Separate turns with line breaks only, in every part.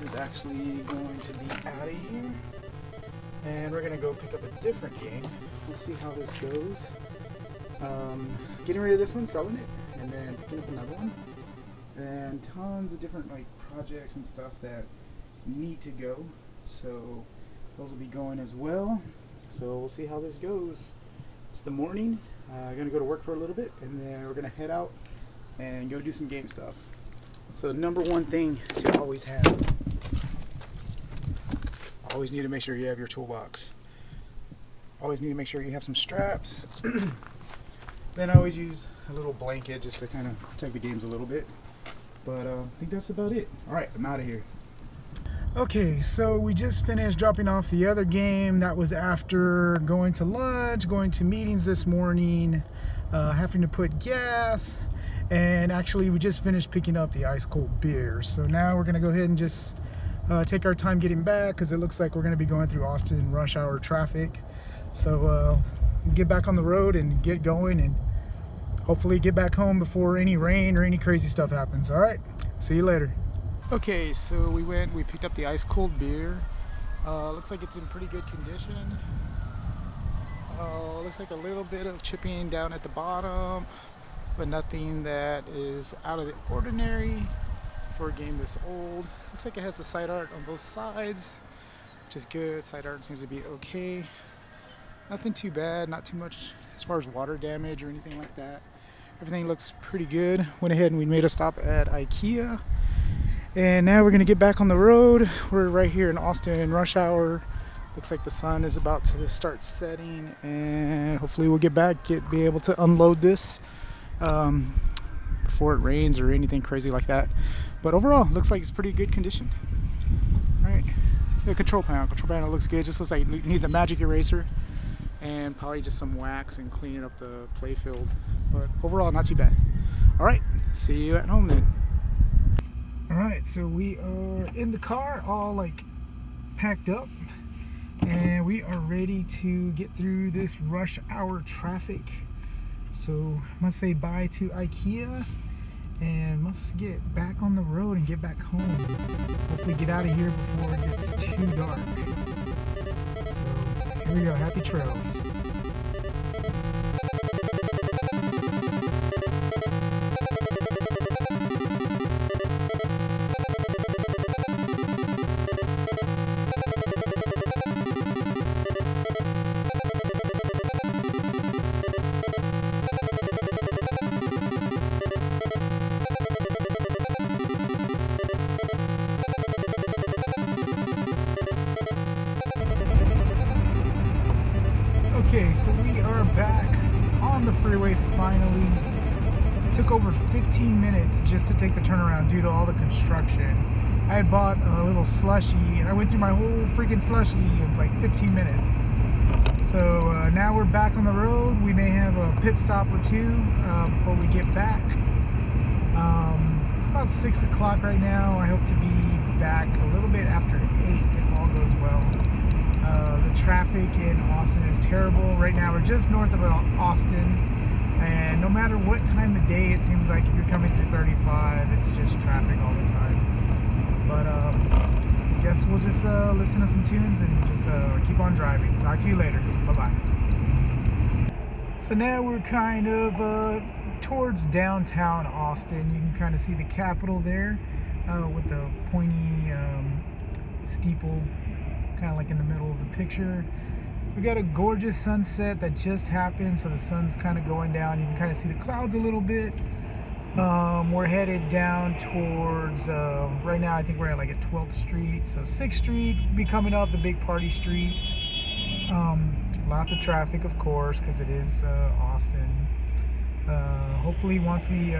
bus is actually going to be out of here, and we're gonna go pick up a different game. We'll see how this goes. Getting rid of this one, selling it, and then picking up another one, and tons of different like projects and stuff that need to go, so those will be going as well. So we'll see how this goes. It's the morning. I'm gonna go to work for a little bit, and then we're gonna head out and go do some game stuff. So number one thing to always have, always need to make sure you have your toolbox. Always need to make sure you have some straps. Then I always use a little blanket just to kind of protect the games a little bit. But I think that's about it. All right, I'm out of here. Okay, so we just finished dropping off the other game. That was after going to lunch, going to meetings this morning, having to put gas, and actually we just finished picking up the ice cold beer. So now we're gonna go ahead and just take our time getting back, because it looks like we're gonna be going through Austin rush hour traffic. So get back on the road and get going, and hopefully get back home before any rain or any crazy stuff happens. All right, see you later. Okay, so we picked up the ice cold beer. Looks like it's in pretty good condition. Looks like a little bit of chipping down at the bottom, but nothing that is out of the ordinary for a game this old. Looks like it has the side art on both sides, which is good. Side art seems to be okay. Nothing too bad, not too much as far as water damage or anything like that. Everything looks pretty good. Went ahead and we made a stop at IKEA. And now we're gonna get back on the road. We're right here in Austin rush hour. Looks like the sun is about to start setting, and hopefully we'll get back, be able to unload this before it rains or anything crazy like that. But overall, looks like it's pretty good condition. All right, the control panel looks good. Just looks like it needs a magic eraser and probably just some wax and cleaning up the play field. But overall, not too bad. All right, see you at home then. All right, so we are in the car, all like packed up, and we are ready to get through this rush hour traffic. So must say bye to IKEA and must get back on the road and get back home. Hopefully get out of here before it gets too dark. So here we go, happy trails. Okay, so we are back on the freeway finally. It took over 15 minutes just to take the turnaround due to all the construction. I had bought a little slushie, and I went through my whole freaking slushie in like 15 minutes. So now we're back on the road. We may have a pit stop or two before we get back. It's about 6 o'clock right now. I hope to be back a little bit after 8 if all goes well. The traffic in Austin is terrible. Right now we're just north of Austin, and no matter what time of day, it seems like if you're coming through 35, it's just traffic all the time. But I guess we'll just listen to some tunes and just keep on driving. Talk to you later. Bye-bye. So now we're kind of towards downtown Austin. You can kind of see the Capitol there with the pointy steeple kind of like in the middle of the picture. We got a gorgeous sunset that just happened, so the sun's kind of going down. You can kind of see the clouds a little bit. We're headed down towards, right now I think we're at like at 12th Street, so 6th Street will be coming up, the big party street. Lots of traffic, of course, because it is Austin. Hopefully once we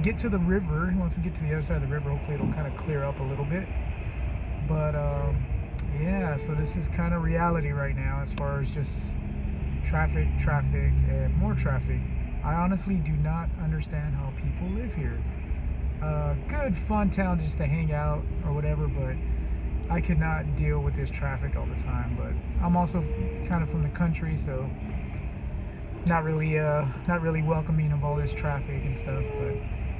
get to the river, once we get to the other side of the river, hopefully it'll kind of clear up a little bit. But yeah, so this is kind of reality right now as far as just traffic, and more traffic. I honestly do not understand how people live here. Good fun town just to hang out or whatever, but I could not deal with this traffic all the time. But I'm also kind of from the country, so not really welcoming of all this traffic and stuff. But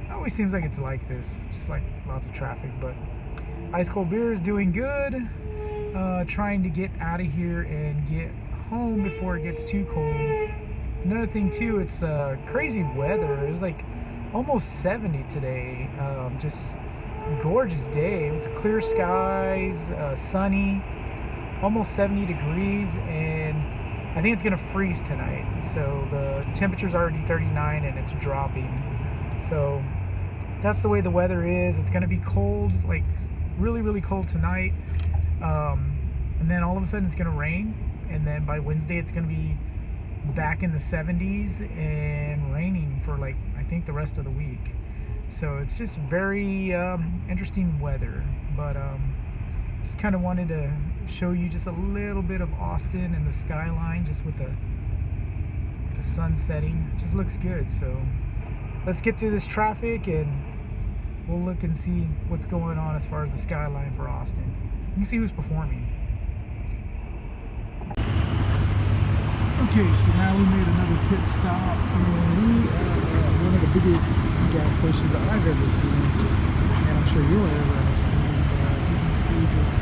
it always seems like it's like this, just like lots of traffic. But Ice Cold Beer is doing good. Trying to get out of here and get home before it gets too cold. Another thing too, it's crazy weather. It was like almost 70 today. Just gorgeous day. It was clear skies, sunny, almost 70 degrees, and I think it's gonna freeze tonight. So the temperature's already 39 and it's dropping. So that's the way the weather is. It's gonna be cold, like really, really cold tonight. And then all of a sudden it's gonna rain, and then by Wednesday it's gonna be back in the 70s and raining for like I think the rest of the week. So it's just very interesting weather. But just kind of wanted to show you just a little bit of Austin and the skyline, just with the sun setting. It just looks good. So let's get through this traffic and we'll look and see what's going on as far as the skyline for Austin. You can see who's performing. Okay, so now we made another pit stop, and we are one of the biggest gas stations that I've ever seen, and I'm sure you'll ever have seen. You can see just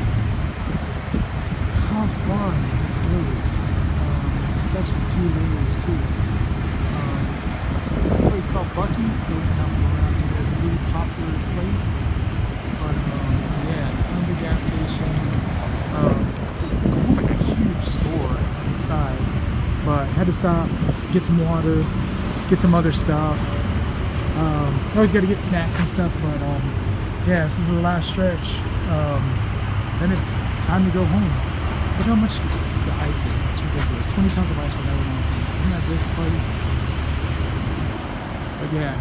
how far this goes. It's actually 2 layers too. It's a place called Buc-ee's, so you can have a go around here. It's a really popular place. But yeah, tons of gas station. Almost like a huge store inside. But had to stop, get some water, get some other stuff. Always got to get snacks and stuff. But yeah, this is the last stretch. Then it's time to go home. Look how much the ice is. It's ridiculous. 20 pounds of ice for that nonsense. Isn't that great for parties? But yeah,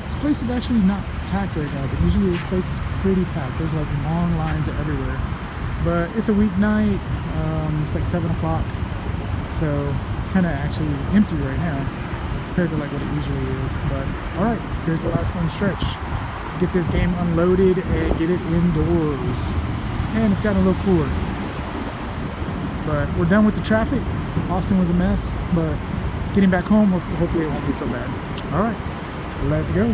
this place is actually not packed right now, but usually this place is pretty packed. There's like long lines everywhere. But it's a weeknight. It's like 7 o'clock. So it's kind of actually empty right now compared to like what it usually is. But all right, here's the last one stretch. Get this game unloaded and get it indoors. And it's gotten a little cooler. But we're done with the traffic. Austin was a mess, but getting back home, hopefully it won't be so bad. All right, let's go.